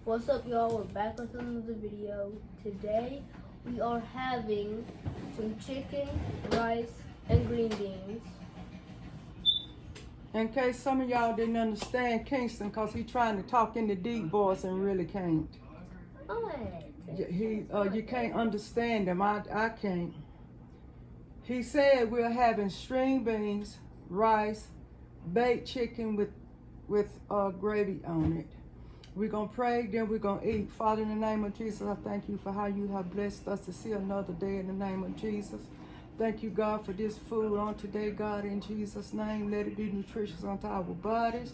What's up, y'all? We're back with another video. Today we are having some chicken, rice, and green beans. In case some of y'all didn't understand Kingston, because he's trying to talk in the deep voice and really can't. You can't understand him. I can't. He said we're having string beans, rice, baked chicken with gravy on it. We're going to pray, then we're going to eat. Father, in the name of Jesus, I thank you for how you have blessed us to see another day in the name of Jesus. Thank you, God, for this food on today, God, in Jesus' name. Let it be nutritious unto our bodies.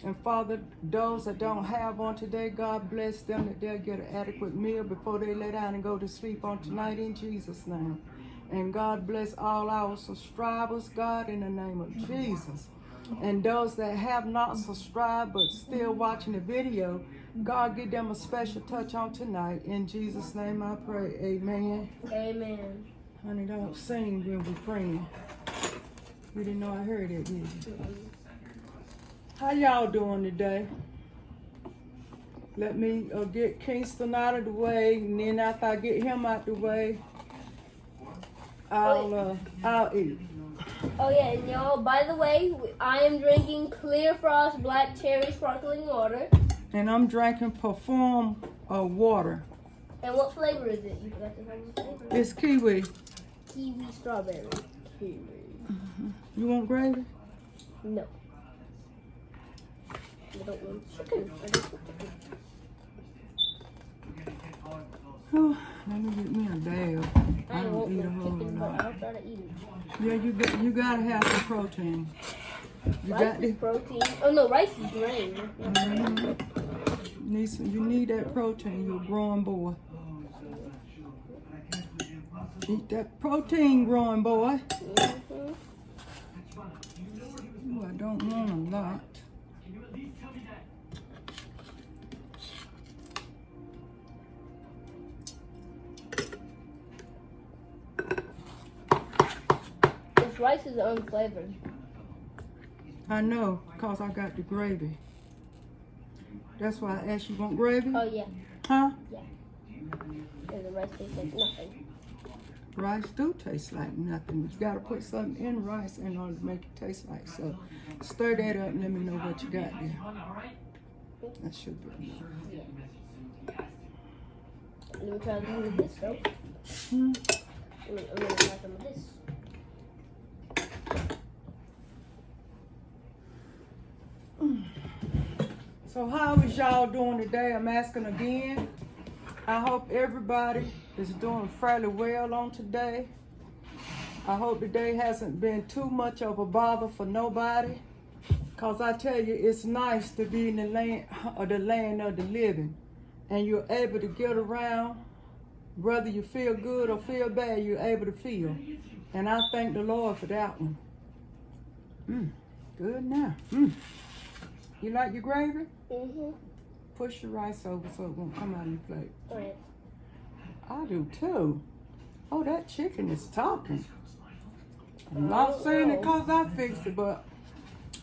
And Father, those that don't have on today, God, bless them that they'll get an adequate meal before they lay down and go to sleep on tonight, in Jesus' name. And God bless all our subscribers, God, in the name of Jesus. And those that have not subscribed but still watching the video, God, give them a special touch on tonight. In Jesus' name I pray. Amen. Amen. Honey, don't sing when we're praying. You didn't know I heard it, did you? How y'all doing today? Let me get Kingston out of the way, and then after I get him out the way, I'll eat. Oh yeah, and y'all, by the way, I am drinking Clear Frost Black Cherry Sparkling Water. And I'm drinking Perform water. And what flavor is it? You forgot to tell me the flavor. It's kiwi. Kiwi strawberry. Kiwi. You want gravy? No. I don't want chicken. I don't want chicken. Oh, let me get me a dab. I don't eat a whole chicken, but lot. I'll try to eat it. Yeah, you gotta have some protein. Rice is protein. Oh no, rice is grain. You need that protein. You're a growing boy. Eat that protein, growing boy. Ooh, I don't want a lot. This rice is unflavored. I know, because I got the gravy. That's why I asked you, want gravy? Oh yeah. Huh? Yeah. And the rice tastes like nothing. Rice do taste like nothing. You gotta put something in rice in order to make it taste like so. Stir that up and let me know what you got there. That should be enough. Yeah. Let me try some of this though. I'm gonna try some of this. So how is y'all doing today? I'm asking again. I hope everybody is doing fairly well on today. I hope today hasn't been too much of a bother for nobody. Cause I tell you, it's nice to be in the land of the living. And you're able to get around, whether you feel good or feel bad, you're able to feel. And I thank the Lord for that one. Good now. You like your gravy? Push your rice over so it won't come out of your plate. Alright. I do too. Oh, that chicken is talking. I'm not saying it because I fixed it, but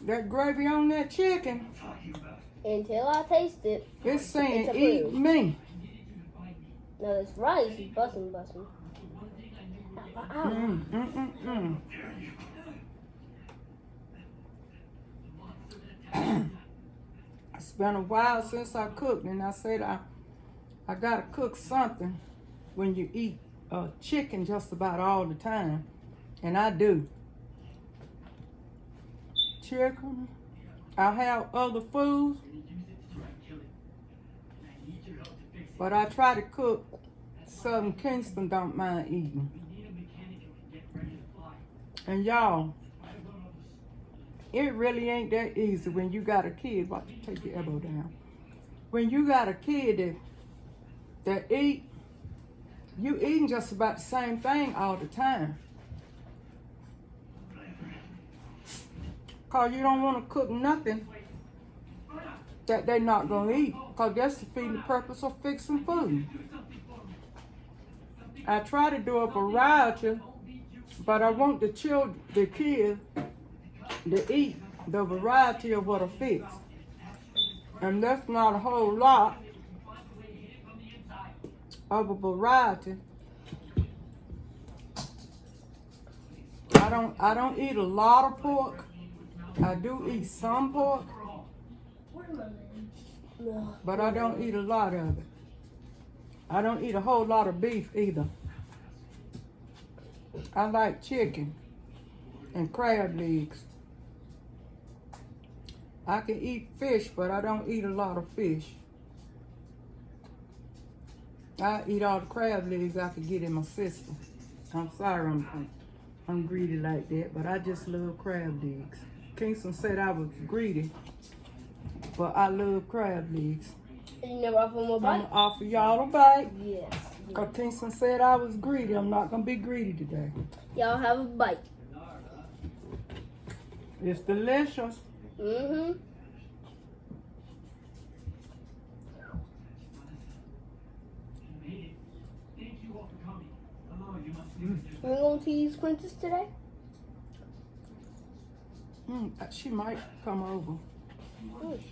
that gravy on that chicken, Until I taste it, it's saying, it's eat approved. me. Now this rice is busting. Ow. It's been a while since I cooked, and I said I gotta cook something when you eat chicken just about all the time, and I do. Chicken. I have other foods, but I try to cook something Kingston don't mind eating. And y'all, it really ain't that easy when you got a kid. Watch you take your elbow down. When you got a kid that eat, you eating just about the same thing all the time. Cause you don't want to cook nothing that they're not gonna eat. Cause that's the feeding the purpose of fixing food. I try to do a variety, but I want the kids to eat the variety of what I fix. And that's not a whole lot, of a variety. I don't eat a lot of pork. I do eat some pork, but I don't eat a lot of it. I don't eat a whole lot of beef either. I like chicken and crab legs. I can eat fish, but I don't eat a lot of fish. I eat all the crab legs I can get in my system. I'm sorry I'm greedy like that, but I just love crab legs. Kingston said I was greedy, but I love crab legs. And you never offer more I'm bite? gonna offer y'all a bite. Yes. Cause Kingston said I was greedy. I'm not gonna be greedy today. Y'all have a bite. It's delicious. Mm-hmm. We're going to tease Princess today? She might come over. Okay.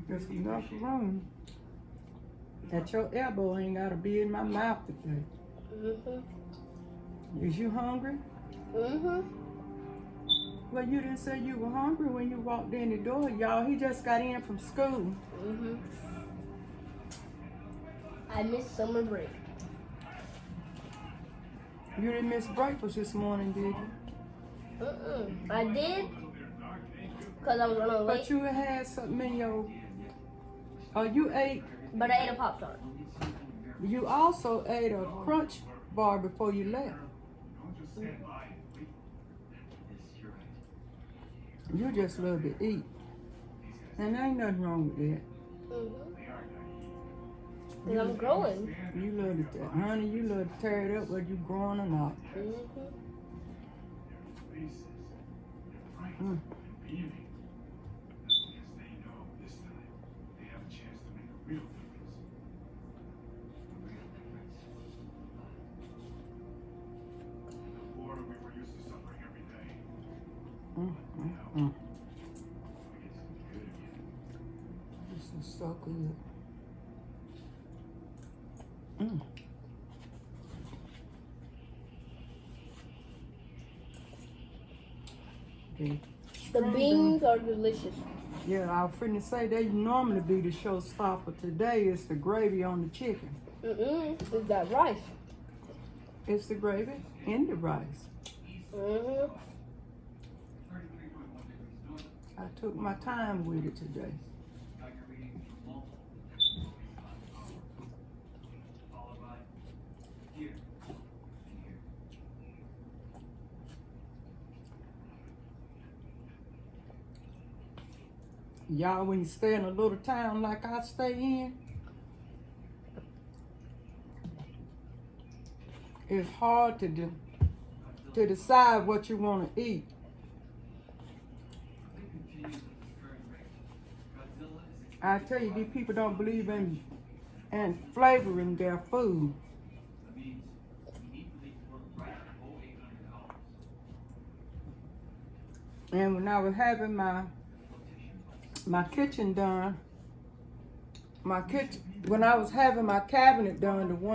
There's enough room. At your elbow ain't gotta be in my mouth today. Mm-hmm. Is you hungry? Mm-hmm. Well, you didn't say you were hungry when you walked in the door, y'all. He just got in from school. Mm-hmm. I missed summer break. You didn't miss breakfast this morning, did you? I did. Because I was running late. But you had something in your... you ate... But I ate a Pop-Tart. You also ate a Crunch bar before you left. You just love to eat. And there ain't nothing wrong with that. Because I'm growing. You love to, honey, you love to tear it up whether you growing or not. This is so good. The beans are delicious. Yeah, I was finna say they normally be the showstopper. Today is the gravy on the chicken. It's that rice. It's the gravy in the rice. I took my time with it today. Y'all, when you stay in a little town like I stay in, it's hard to decide what you want to eat. I tell you, these people don't believe in flavoring their food. And when I was having my kitchen done, when I was having my cabinet done, the one